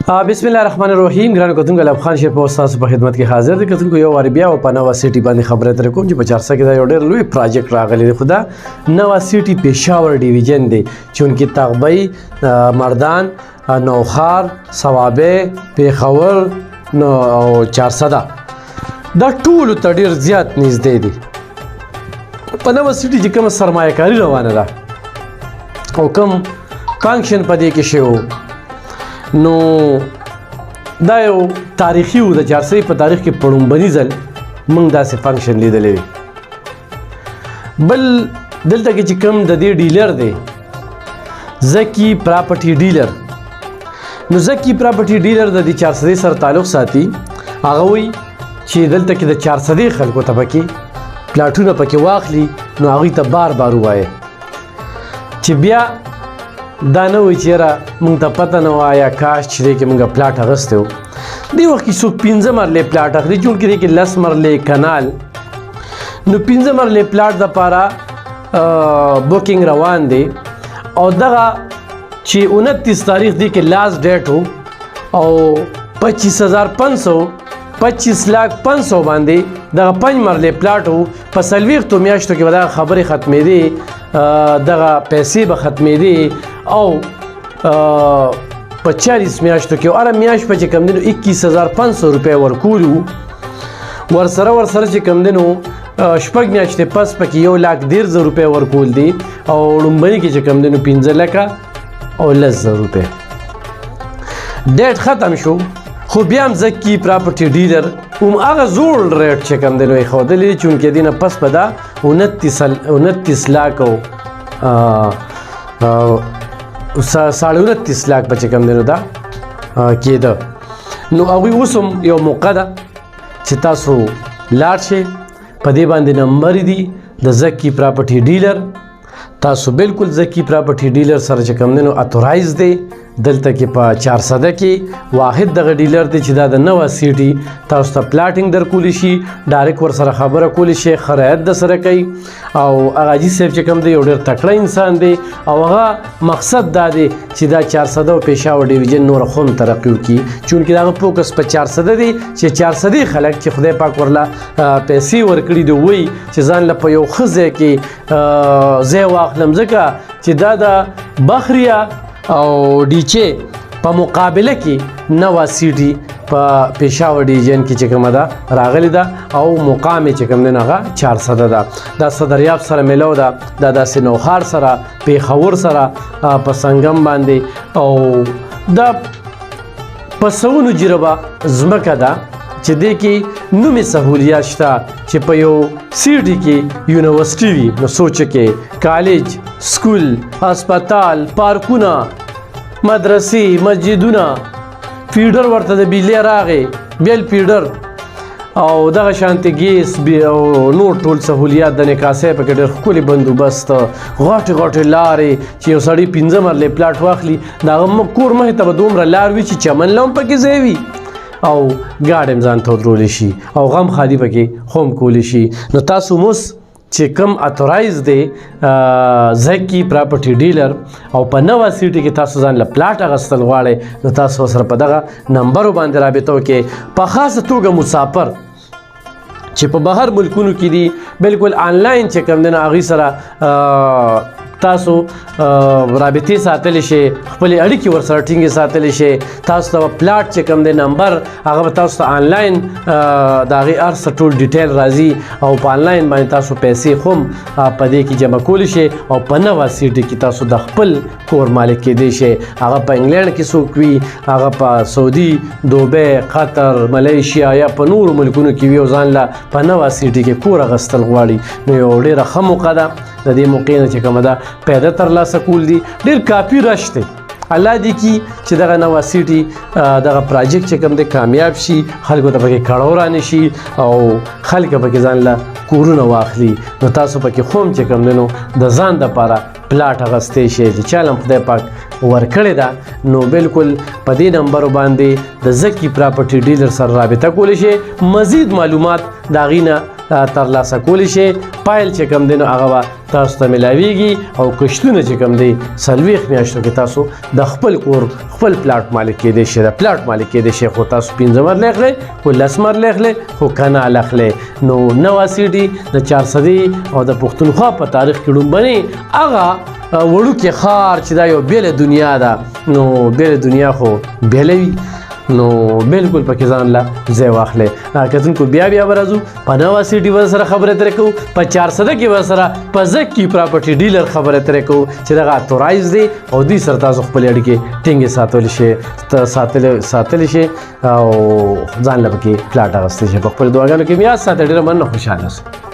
بسم الله الرحمن الرحیم. ګرانو کتونکو لب خان شیر په تاسو په خدمت کې حاضر دي. کتونکو یو وار بیا په نوا سیټي باندې خبره تر کوم چې په چارسا کې دا یو ډېر لوی پروجیکټ راغلی دی. خدا نوا سیټي پېښور ډیویژن دی چونکې تغبی مردان نوخار صوابه پېښور نو او چارسا دا ټول ته ډېر زیات نږدې دي. په نوا سیټي چې کوم سرمایه کاری روانه ده او کوم کانکشن په دې کې شوی نو دا یو تاریخي و د چارسي په تاریخ کې په لومړني ځل موږ داسې فنکشن لیدلی دی. بل دلته کې چې کوم د دې ډیلر دی زکی پراپرټي ډیلر، نو زکی پراپرټي ډیلر د دې چارسدې سره تعلق ساتي. هغه وایي چې دلته کې د چارسدې خلکو ته پکې پلاټونه پکې واخلي نو هغوی ته بار بار ووایي چې بیا دا نه وایي چې یاره موږ ته پته نه وه یا کاش چې دی کې موږ پلاټ اخیستی و. دې وخت کې څوک 15 مرلې پلاټ اخلي چونکې دی کې 10 مرلې کنال، نو 15 مرلې پلاټ دپاره بوکینګ روان دی. او دغه چې 29 تاریخ دی کې لاست ډیټ و او 25,500 باندې دغه 5 مرلې پلاټ و. په 40 میاشتو کې به دغه خبرې ختمېدې، دغه پیسې به ختمېدې او په 40 میاشتو کې هره میاشت په چې کوم دی نو 21,500 روپۍ ورکولي وو. ورسره چې کوم دی نو شپږ میاشتې پس پکې 1,10,000 روپۍ ورکول دي او لومړني کې چې کوم دی نو 15,10,000 روپۍ. ډیټ ختم شو خو بیا هم زکی پراپرټي ډیلر هغه زوړ ریټ چې کوم دی نو یې ښودلی دی چونکې دې نه پس به دا 29 لاک او 29.5 لاک به چې کوم دی نو دا کېده. نو هغوی اوس هم یو موقع ده چې تاسو لاړ شئ، په دې باندې نمبر دي د زکی پراپرټي ډیلر. تاسو بالکل زکی پراپرټي ډیلر سره چې کوم دی نو اتورایز دی. دلته کې په چارسده کې واحد دغه ډیلر دی چې دا د نوا سیټي تاسو ته پلاټینګ درکولی شي، ډایرکټ ورسره خبره کولی شي، ښه رعایت درسره کوي. او هغه حاجي صاحب چې کوم دی یو ډېر تکړه انسان دی او هغه مقصد دا دی چې دا چارسده او پېښور ډیویژن نور خو هم ترقي وکړي چونکې د هغه فوکس په چارسده دی چې چارسدې خلک چې خدای پاک ورله پیسې ورکړي دي وایي چې ځان له په یو ښه ځای کې ځای واخلم، ځکه چې دا د بخریا او ډیچې په مقابله کې نوا سیټي په پېښور ډیویژن کې چې کومه ده راغلې ده او مقام یې چې کوم دی نو هغه چارسده ده. دا صدریاب سره میلو ده، دا داسې نوخار سره پېښور سره په سنگم باندې، او دا په سونو جربه ځمکه ده چې دې کې نومې سهولیات شته چې په یو سیټي کې یونیورسټي وي نو سوچ کې کالج، سکول، هسپتال، پارکونه، مدرسې، مسجدونه، فیډر ورته د بجلی راغې بیل فیډر او دغه شانتې ګیس او نور ټول سهولیات د نکاسۍ پکې ډېر ښکلي بندوبست، غټې لارې چې یو سړی 15 مرلې پلاټ واخلي د هغه کور مخې ته به دومره لار وي چې چمن له هم پکې ځای وي او ګاډی هم ځان ته ودرولی شي او غم خالي پکې هم کولی شي. نو تاسو موس چې کوم اتورایز دی زکی پراپرټي ډیلر او په نوا سیټي کې تاسو ځان له پلاټ اخیستل غواړئ نو تاسو سره په دغه نمبرو باندې رابطه وکړئ. په خاصه توګه مسافر چې په بهر ملکونو کې دي بالکل آنلاین چې کوم دی نو هغوی سره تاسو رابطې ساتلی شئ، خپلې اړیکې ورسره ټینګې ساتلی شئ. تاسو ته پلاټ چې کوم دی نمبر هغه به تاسو ته آنلاین د هغې هر څه ټول ډیټیل راځي او په آنلاین باندې تاسو پیسې خو هم په دې کې جمع کولی شئ او په نوا سیټي کې تاسو د خپل کور مالک کېدی شئ. هغه په انګلینډ کې څوک وي، هغه په سعودي، دوبۍ، قطر، ملیشیا یا په نورو ملکونو کې وي او ځان له په نوا سیټي کې کور اخیستل غواړي نو یو ډېره ښه موقع ده. د دې موقع نه چې کومه ده پیدا ترلاسه کول دي ډېر کافي رش دی. الله دې کړي چې دغه نوا سیټي دغه پراجیکټ چې کوم دی کامیاب شي، خلکو ته پکې کړاو رانشي او خلک پکې ځان له کورونه واخلي. نو تاسو پکې خو هم چې کوم دی نو د ځان دپاره پلاټ اخیستی شئ چې چا له خدای پاک ورکړې ده نو بالکل په دې نمبرو باندې د زکی پراپرټي ډیلر سره رابطه کولی شئ. مزید معلومات د هغې نه ترلاسه کولی شئ. پایل چې کوم دی نو هغه به تاسو ته ملاویږي او کښتونه چې کوم دی 40 میاشتو کې تاسو د خپل کور خپل پلاټ مالک کېدی شئ د پلاټ مالک کېدی شئ خو تاسو 15 مرله اخلئ خو 10 مرله اخلئ خو کنال اخلئ نو نوه سیټي د 400 او د پښتونخوا په تاریخ کې لومبنې هغه وړوکی ښار چې دا یو بیله دنیا ده نو بیله دنیا خو بیله وي نو بالکل پکې ځان لا ځای واخلئ کتونکو بیا به راځو په نوه سیټي ورسره خبرې اترې کوو په 400 کې ورسره په زکی پراپرټي ډیلر خبرې اترې کوو چې دغه اتورایز دی او دوی سره تاسو خپلې اړیکې ټینګې ساتلی شئ او ځان له پکې پلاټ اخیستی شئ په خپلو دعاګانو کې بیا ساته ډېره مننه خوشحاله اوسئ